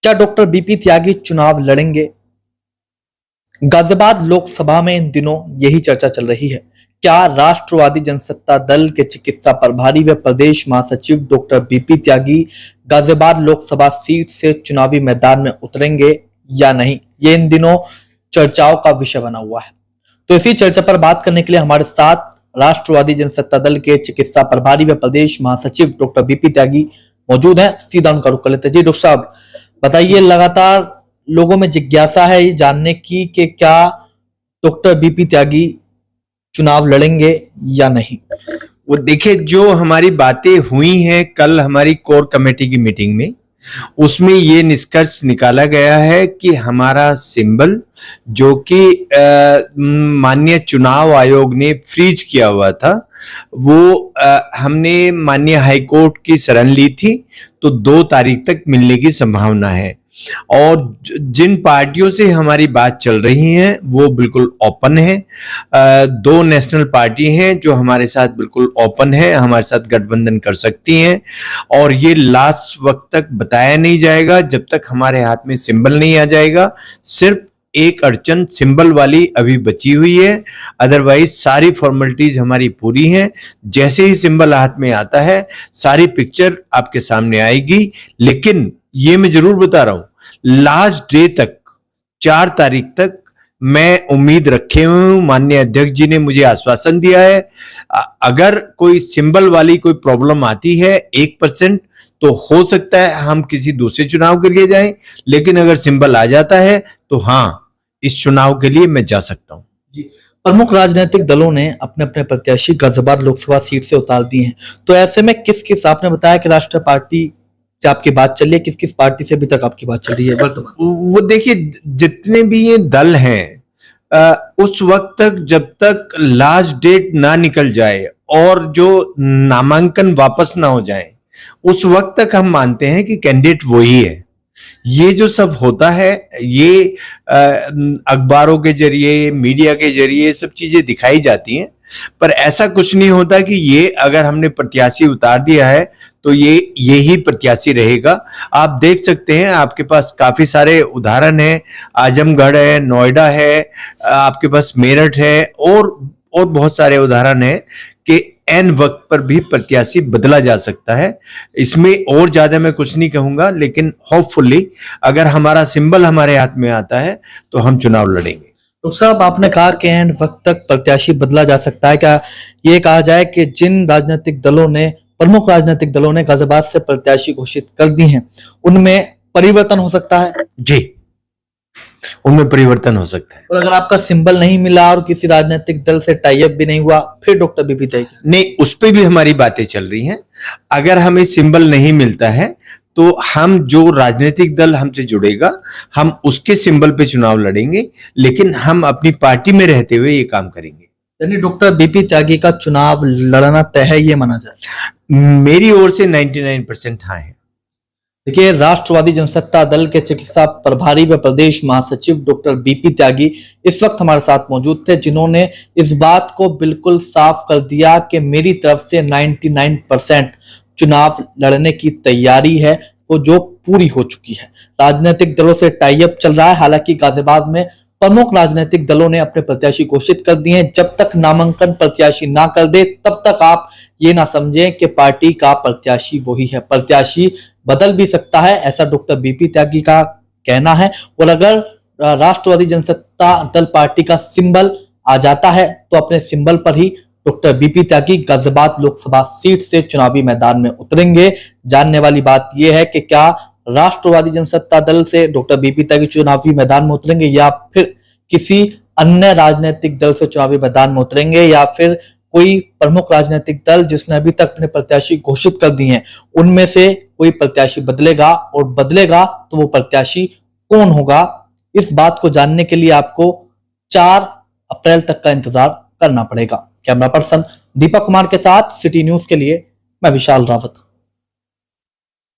क्या doctor BP त्यागी चुनाव लड़ेंगे? गाजियाबाद लोकसभा में इन दिनों यही चर्चा चल रही है। क्या राष्ट्रवादी जनसत्ता दल के चिकित्सा प्रभारी व प्रदेश महासचिव डॉक्टर बीपी त्यागी गाजियाबाद लोकसभा सीट से चुनावी मैदान में उतरेंगे या नहीं, ये इन दिनों चर्चाओं का विषय बना हुआ है। तो इसी चर्चा पर बात करने के लिए हमारे साथ राष्ट्रवादी जनसत्ता दल के चिकित्सा प्रभारी व प्रदेश महासचिव डॉक्टर बीपी त्यागी मौजूद हैं। सीधा उनका रुख कर लेते हैं। जी डॉक्टर साहब, बताइए, लगातार लोगों में जिज्ञासा है ये जानने की कि क्या डॉक्टर बीपी त्यागी चुनाव लड़ेंगे या नहीं। वो देखिए, जो हमारी बातें हुई हैं कल हमारी कोर कमेटी की मीटिंग में, उसमें ये निष्कर्ष निकाला गया है कि हमारा सिंबल जो कि माननीय चुनाव आयोग ने फ्रीज किया हुआ था, वो हमने माननीय हाईकोर्ट की शरण ली थी, तो 2 तारीख तक मिलने की संभावना है। और जिन पार्टियों से हमारी बात चल रही है वो बिल्कुल ओपन है। 2 नेशनल पार्टी हैं जो हमारे साथ बिल्कुल ओपन है, हमारे साथ गठबंधन कर सकती हैं, और ये लास्ट वक्त तक बताया नहीं जाएगा जब तक हमारे हाथ में सिंबल नहीं आ जाएगा। सिर्फ एक अड़चन सिंबल वाली अभी बची हुई है, अदरवाइज सारी फॉर्मेलिटीज हमारी पूरी हैं। जैसे ही सिंबल हाथ में आता है सारी पिक्चर आपके सामने आएगी। लेकिन ये मैं जरूर बता रहा हूं, लास्ट डे तक 4 तारीख तक मैं उम्मीद रखे हुए हूं। माननीय अध्यक्ष जी ने मुझे आश्वासन दिया है, अगर कोई सिंबल वाली कोई प्रॉब्लम आती है 1% तो हो सकता है हम किसी दूसरे चुनाव के लिए जाएं, लेकिन अगर सिंबल आ जाता है तो हाँ, इस चुनाव के लिए मैं जा सकता हूं। प्रमुख राजनीतिक दलों ने अपने अपने प्रत्याशी गाजियाबाद लोकसभा सीट से उतार दिए हैं, तो ऐसे में किस आपने बताया कि राष्ट्रीय पार्टी से आपकी बात चल रही है, किस बार्टी से अभी तक आपकी बात चल रही है वर्तमान? वो देखिए, जितने भी ये दल हैं उस वक्त तक जब तक लास्ट डेट ना निकल जाए और जो नामांकन वापस ना हो जाए, उस वक्त तक हम मानते हैं कि कैंडिडेट वही है। ये जो सब होता है ये अखबारों के जरिए, मीडिया के जरिए सब चीजें दिखाई जाती हैं, पर ऐसा कुछ नहीं होता कि ये अगर हमने प्रत्याशी उतार दिया है तो ये यही प्रत्याशी रहेगा। आप देख सकते हैं, आपके पास काफी सारे उदाहरण हैं। आजमगढ़ है, नोएडा है, आपके पास मेरठ है, और बहुत सारे उदाहरण हैं कि एन वक्त पर भी प्रत्याशी बदला जा सकता है। इसमें और ज्यादा मैं कुछ नहीं कहूंगा, लेकिन होपफुली अगर हमारा सिंबल हमारे हाथ में आता है तो हम चुनाव लड़ेंगे। तो साहब, आपने कहा कि एंड वक्त तक प्रत्याशी बदला जा सकता है, क्या ये कहा जाए कि जिन राजनीतिक दलों ने, प्रमुख राजनीतिक दलों ने गाजियाबाद से प्रत्याशी घोषित कर दी हैं, उनमें परिवर्तन हो सकता है? जी, उनमें परिवर्तन हो सकता है। और अगर आपका सिंबल नहीं मिला और किसी राजनीतिक दल से टाई अप भी नहीं हुआ, फिर डॉक्टर बीपी त्यागी? नहीं, उस पर भी हमारी बातें चल रही हैं। अगर हमें सिंबल नहीं मिलता है तो हम, जो राजनीतिक दल हमसे जुड़ेगा, हम उसके सिंबल पे चुनाव लड़ेंगे, लेकिन हम अपनी पार्टी में रहते हुए ये काम करेंगे। यानी डॉक्टर बीपी त्यागी का चुनाव लड़ना तय है, ये माना जाए? मेरी ओर से 99% हाँ है। देखिए, राष्ट्रवादी जनसत्ता दल के चिकित्सा प्रभारी व प्रदेश महासचिव डॉक्टर बीपी त्यागी इस वक्त हमारे साथ मौजूद थे, जिन्होंने इस बात को बिल्कुल साफ कर दिया कि मेरी तरफ से 99% चुनाव लड़ने की तैयारी है, वो जो पूरी हो चुकी है। राजनीतिक दलों से टाई अप चल रहा है। हालांकि गाजियाबाद में प्रमुख राजनीतिक दलों ने अपने प्रत्याशी घोषित कर दिए हैं। जब तक नामांकन प्रत्याशी ना कर दे तब तक आप ये ना समझें कि पार्टी का प्रत्याशी वही है। प्रत्याशी बदल भी सकता है, ऐसा डॉक्टर बीपी त्यागी का कहना है। और अगर राष्ट्रवादी जनसत्ता दल पार्टी का सिंबल आ जाता है तो अपने सिंबल पर ही डॉक्टर बीपी त्यागी गाजियाबाद लोकसभा सीट से चुनावी मैदान में उतरेंगे। जानने वाली बात यह है कि क्या राष्ट्रवादी जनसत्ता दल से डॉक्टर बीपी त्यागी चुनावी मैदान में उतरेंगे या फिर किसी अन्य राजनीतिक दल से चुनावी मैदान में उतरेंगे, या फिर कोई प्रमुख राजनीतिक दल जिसने अभी तक अपने प्रत्याशी घोषित कर दिए हैं उनमें से कोई प्रत्याशी बदलेगा, और बदलेगा तो वो प्रत्याशी कौन होगा, इस बात को जानने के लिए आपको 4 अप्रैल तक का इंतजार करना पड़ेगा। कैमरा पर्सन दीपक कुमार के साथ सिटी न्यूज के लिए मैं विशाल रावत।